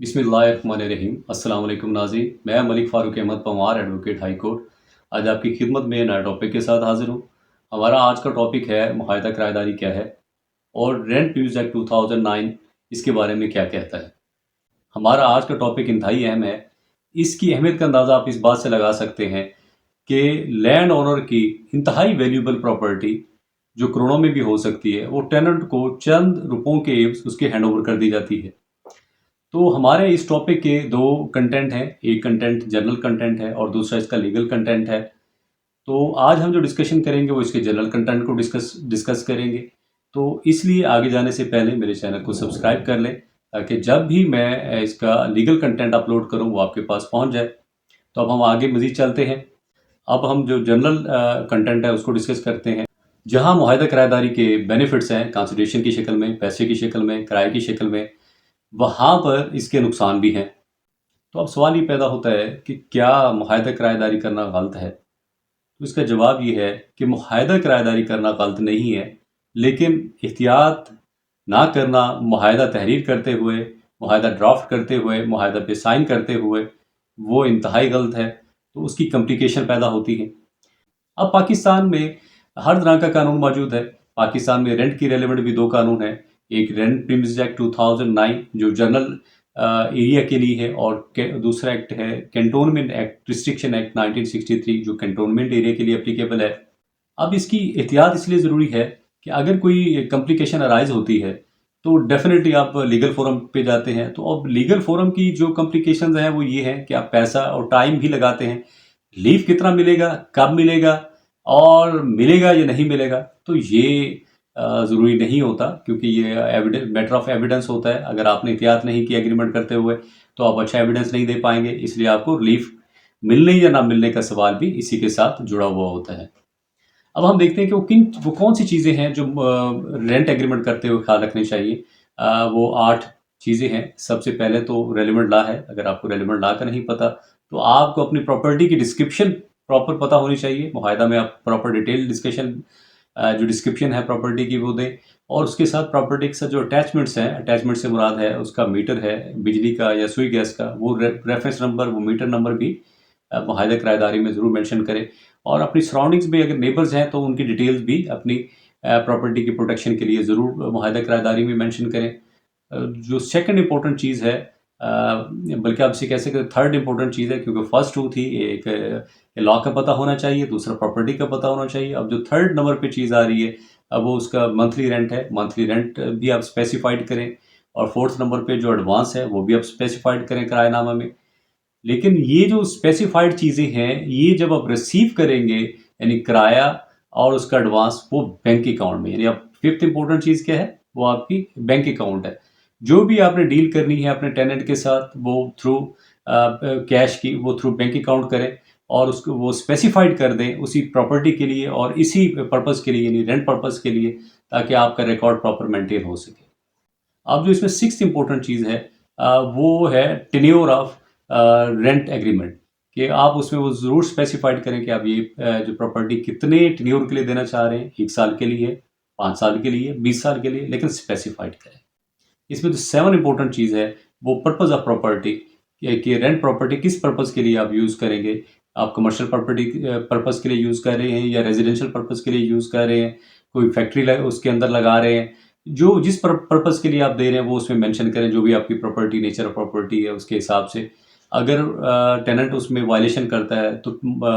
बिस्मिल्लाहिर्रहमानिर्रहीम। अस्सलाम वालेकुम नाज़रीन, मैं Malik Farooq Ahmed Panwar, advocate high court. आज आपकी खिदमत में नए टॉपिक के साथ हाज़िर हूँ। हमारा आज का टॉपिक है मुआहदा किराएदारी क्या है और रेंट रिव्यूज़ एक्ट 2009 इसके बारे में क्या कहता है। हमारा आज का टॉपिक इंतहाई अहम है। इसकी अहमियत का अंदाज़ा आप इस बात से लगा सकते हैं कि लैंड ओनर की इंतहाई वैल्यूएबल प्रॉपर्टी जो करोड़ों में भी हो सकती है, वो टेनेंट को चंद रुपयों के एवज़ उसके हैंडओवर कर दी जाती है। तो हमारे इस टॉपिक के दो कंटेंट हैं, एक कंटेंट जनरल कंटेंट है और दूसरा इसका लीगल कंटेंट है। तो आज हम जो डिस्कशन करेंगे वो इसके जनरल कंटेंट को डिस्कस करेंगे। तो इसलिए आगे जाने से पहले मेरे चैनल को सब्सक्राइब कर लें ताकि जब भी मैं इसका लीगल कंटेंट अपलोड करूं वो आपके पास पहुंच जाए। तो अब हम आगे मज़ीद चलते हैं। अब हम जो जनरल कंटेंट है उसको डिस्कस करते हैं। जहां मुआहदा किराएदारी के बेनिफिट्स हैं कंसिडरेशन की शक्ल में, पैसे की शक्ल में, किराए की शक्ल में, वहाँ पर इसके नुकसान भी हैं। तो अब सवाल ये पैदा होता है कि क्या मुआहदा किराएदारी करना गलत है? तो इसका जवाब ये है कि मुआहदा किराएदारी करना गलत नहीं है, लेकिन एहतियात ना करना, मुआहदा तहरीर करते हुए, मुआहदा ड्राफ्ट करते हुए, मुआहदा पे साइन करते हुए, वो इंतहाई गलत है। तो उसकी कॉम्प्लिकेशन पैदा होती है। अब पाकिस्तान में हर तरह का कानून मौजूद है। पाकिस्तान में रेंट की रेलेवेंट भी दो कानून हैं। एक रेंट प्रीमिसेस एक्ट 2009 जो जनरल एरिया के लिए है और दूसरा एक्ट है कैंटोनमेंट एक्ट रिस्ट्रिक्शन एक्ट 1963 जो कैंटोनमेंट एरिया के लिए एप्लीकेबल है। अब इसकी एहतियात इसलिए ज़रूरी है कि अगर कोई कॉम्प्लिकेशन अराइज होती है तो डेफिनेटली आप लीगल फोरम पे जाते हैं। तो अब लीगल फोरम की जो कॉम्प्लिकेशंस हैं वो ये हैं कि आप पैसा और टाइम भी लगाते हैं। लीव कितना मिलेगा, कब मिलेगा और मिलेगा या नहीं मिलेगा, तो ये ज़रूरी नहीं होता क्योंकि ये एविडेंस मैटर ऑफ एविडेंस होता है। अगर आपने एहतियात नहीं की एग्रीमेंट करते हुए तो आप अच्छा एविडेंस नहीं दे पाएंगे, इसलिए आपको रिलीफ मिलने या ना मिलने का सवाल भी इसी के साथ जुड़ा हुआ होता है। अब हम देखते हैं कि वो कौन सी चीज़ें हैं जो रेंट एग्रीमेंट करते हुए ख्याल रखनी चाहिए। वो 8 चीज़ें हैं। सबसे पहले तो रेलिवेंट लॉ है। अगर आपको रेलिवेंट लॉ का नहीं पता तो आपको अपनी प्रॉपर्टी की डिस्क्रिप्शन प्रॉपर पता होनी चाहिए। मुआहदा में आप प्रॉपर डिटेल डिस्कशन जो डिस्क्रिप्शन है प्रॉपर्टी की वो दें और उसके साथ प्रॉपर्टी के साथ जो अटैचमेंट्स हैं, अटैचमेंट से मुराद है उसका मीटर है बिजली का या सुई गैस का, वो रेफरेंस नंबर, वो मीटर नंबर भी मुआहदा किराएदारी में ज़रूर मेंशन करें। और अपनी सराउंडिंग्स में अगर नेबर्स हैं तो उनकी डिटेल्स भी अपनी प्रॉपर्टी की प्रोटेक्शन के लिए ज़रूर मुआहदा किराएदारी में मेंशन करें। जो सेकंड इम्पोर्टेंट चीज़ है, बल्कि आप इसे कह सकते हैं थर्ड इम्पोर्टेंट चीज़ है क्योंकि फर्स्ट टू थी, एक लॉ का पता होना चाहिए, दूसरा प्रॉपर्टी का पता होना चाहिए। अब जो थर्ड नंबर पे चीज़ आ रही है, अब वो उसका मंथली रेंट है। मंथली रेंट भी आप स्पेसिफाइड करें और फोर्थ नंबर पे जो एडवांस है वो भी आप स्पेसिफाइड करें किराएनामा में। लेकिन ये जो स्पेसिफाइड चीज़ें हैं, ये जब आप रिसीव करेंगे यानी किराया और उसका एडवांस, वो बैंक अकाउंट में, यानी अब फिफ्थ इंपॉर्टेंट चीज़ क्या है, वो आपकी बैंक अकाउंट है। जो भी आपने डील करनी है अपने टेनेंट के साथ वो थ्रू कैश की, वो थ्रू बैंक अकाउंट करें और उसको वो स्पेसिफाइड कर दें उसी प्रॉपर्टी के लिए और इसी पर्पज़ के लिए यानी रेंट पर्पज़ के लिए, ताकि आपका रिकॉर्ड प्रॉपर मेंटेन हो सके। अब जो इसमें सिक्स्थ इंपॉर्टेंट चीज़ है, वो है टेन्योर ऑफ रेंट एग्रीमेंट, कि आप उसमें वो ज़रूर स्पेसिफाइड करें कि आप ये जो प्रॉपर्टी कितने टेन्योर के लिए देना चाह रहे हैं, 1 साल के लिए, 5 साल के लिए, 20 साल के लिए, लेकिन स्पेसिफाइड करें। इसमें जो 7 इंपॉर्टेंट चीज़ है वो पर्पज़ ऑफ प्रॉपर्टी, कि रेंट प्रॉपर्टी किस पर्पज़ के लिए आप यूज़ करेंगे। आप कमर्शियल प्रॉपर्टी पर्पज़ के लिए यूज़ कर रहे हैं या रेजिडेंशियल पर्पज़ के लिए यूज़ कर रहे हैं, कोई फैक्ट्री उसके अंदर लगा रहे हैं। जो जिस पर्पज़ के लिए आप दे रहे हैं वो उसमें मेंशन करें, जो भी आपकी प्रॉपर्टी, नेचर ऑफ प्रॉपर्टी है उसके हिसाब से। अगर टेनेंट उसमें वायलेशन करता है तो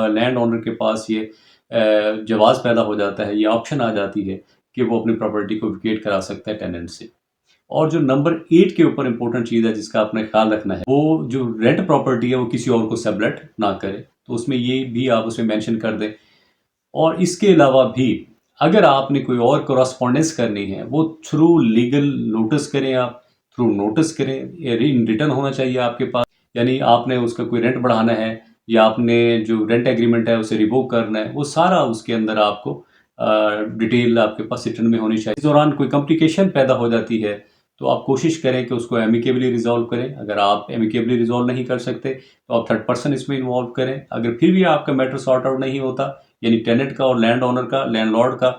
लैंड ओनर के पास ये जवाज़ पैदा हो जाता है, ये ऑप्शन आ जाती है कि वो अपनी प्रॉपर्टी को वेकेट करा सकता है टेनेंट से। और जो नंबर 8 के ऊपर इंपॉर्टेंट चीज़ है जिसका आपने ख्याल रखना है, वो जो रेंट प्रॉपर्टी है वो किसी और को सबलेट ना करे, तो उसमें ये भी आप उसमें मेंशन कर दें। और इसके अलावा भी अगर आपने कोई और कॉरस्पॉन्डेंस करनी है वो थ्रू लीगल नोटिस करें, आप थ्रू नोटिस करें, इन रिटर्न होना चाहिए आपके पास। यानी आपने उसका कोई रेंट बढ़ाना है या आपने जो रेंट एग्रीमेंट है उसे रिवोक करना है, वो सारा उसके अंदर आपको डिटेल आपके पास रिटर्न में होनी चाहिए। इस दौरान कोई कॉम्प्लिकेशन पैदा हो जाती है तो आप कोशिश करें कि उसको एमिकेबली रिजॉल्व करें। अगर आप एमिकेबली रिजॉल्व नहीं कर सकते तो आप थर्ड पर्सन इसमें इन्वॉल्व करें। अगर फिर भी आपका मैटर सॉर्ट आउट नहीं होता, यानी टेनेंट का और लैंड ओनर का, लैंडलॉर्ड का,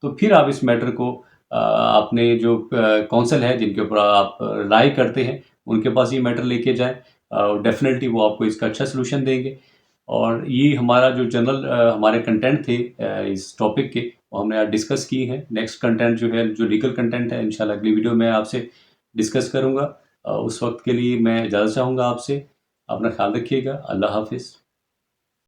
तो फिर आप इस मैटर को अपने जो काउंसिल है जिनके ऊपर आप राय करते हैं उनके पास ये मैटर लेके जाएँ, डेफ़िनेटली वो आपको इसका अच्छा सॉल्यूशन देंगे। और ये हमारा जो जनरल हमारे कंटेंट थे इस टॉपिक के, वो हमने आज डिस्कस किए हैं। नेक्स्ट कंटेंट जो है, जो लीगल कंटेंट है, इंशाल्लाह अगली वीडियो में आपसे डिस्कस करूँगा। उस वक़्त के लिए मैं इजाज़त चाहूँगा आपसे। अपना ख़्याल रखिएगा। अल्लाह हाफ़िज़।